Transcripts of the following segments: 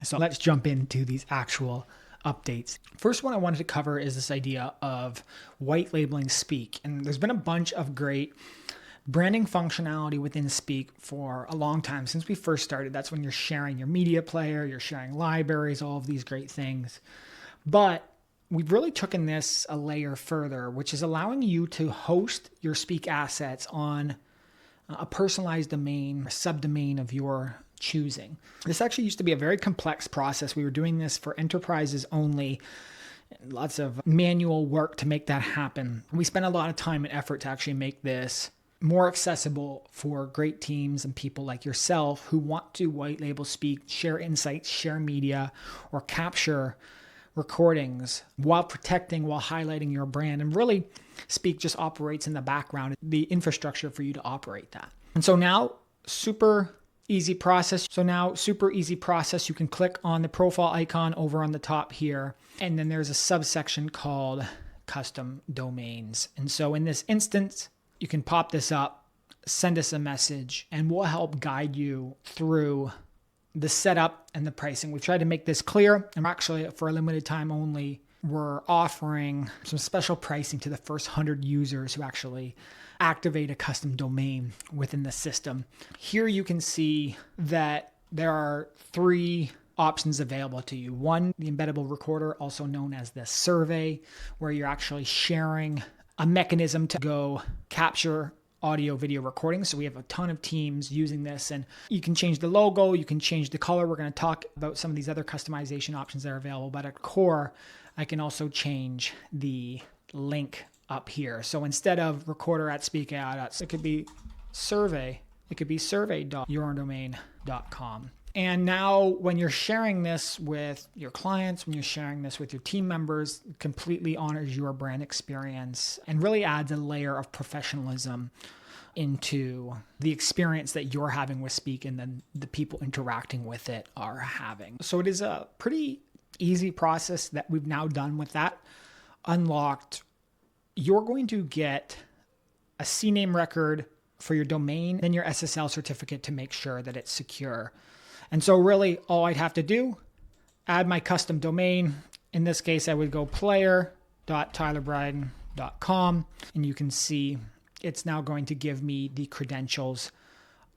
So let's jump into these actual updates. First one I wanted to cover is this idea of white labeling Speak. And there's been a bunch of great branding functionality within Speak for a long time. Since we first started, that's when you're sharing your media player, you're sharing libraries, all of these great things. But we've really taken this a layer further, which is allowing you to host your Speak assets on a personalized domain, a subdomain of your choosing. This actually used to be a very complex process. We were doing this for enterprises only. Lots of manual work to make that happen. We spent a lot of time and effort to actually make this more accessible for great teams and people like yourself who want to white label Speak, share insights, share media, or capture recordings while protecting, while highlighting your brand. And really, Speak just operates in the background, the infrastructure for you to operate that. And so now, super easy process. You can click on the profile icon over on the top here, and then there's a subsection called custom domains. And so in this instance, you can pop this up, send us a message, and we'll help guide you through the setup and the pricing. We've tried to make this clear, and actually for a limited time only, we're offering some special pricing to the first 100 users who actually activate a custom domain within the system. Here you can see that there are 3 options available to you. One, the embeddable recorder, also known as the survey, where you're actually sharing a mechanism to go capture audio video recordings. So we have a ton of teams using this, and you can change the logo, you can change the color. We're going to talk about some of these other customization options that are available, but at core, I can also change the link up here. So instead of recorder@speakai.com, it could be survey. It could be survey.yourdomain.com. And now when you're sharing this with your clients, when you're sharing this with your team members, it completely honors your brand experience and really adds a layer of professionalism into the experience that you're having with Speak and then the people interacting with it are having. So it is a pretty easy process that we've now done with that unlocked. You're going to get a CNAME record for your domain, then your SSL certificate to make sure that it's secure. And so really all I'd have to do, add my custom domain. In this case, I would go player.tylerbryden.com, and you can see it's now going to give me the credentials.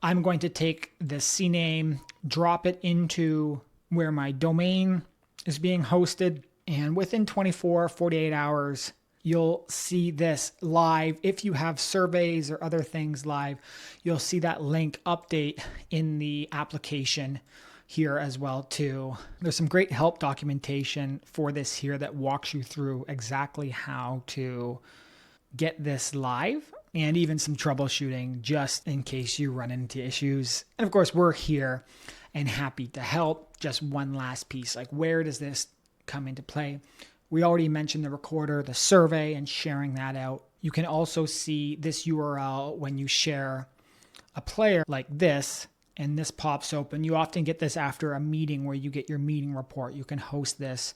I'm going to take the CNAME, drop it into where my domain is being hosted, and within 48 hours, you'll see this live. If you have surveys or other things live, you'll see that link update in the application here as well too. There's some great help documentation for this here that walks you through exactly how to get this live and even some troubleshooting just in case you run into issues. And of course, we're here and happy to help. Just one last piece, like where does this come into play? We already mentioned the recorder, the survey, and sharing that out. You can also see this URL when you share a player like this, and this pops open. You often get this after a meeting where you get your meeting report. You can host this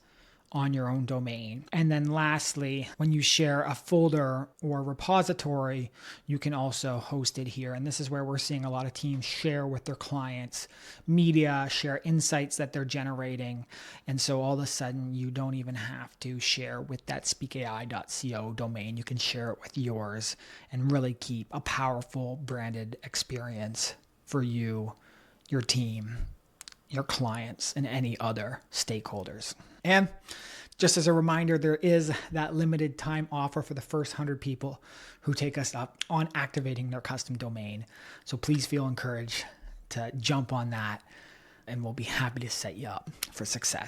on your own domain. And then lastly, when you share a folder or repository, you can also host it here. And this is where we're seeing a lot of teams share with their clients media, share insights that they're generating. And so all of a sudden, you don't even have to share with that speakai.co domain. You can share it with yours and really keep a powerful branded experience for you, your team, your clients, and any other stakeholders. And just as a reminder, there is that limited time offer for the first 100 people who take us up on activating their custom domain. So please feel encouraged to jump on that, and we'll be happy to set you up for success.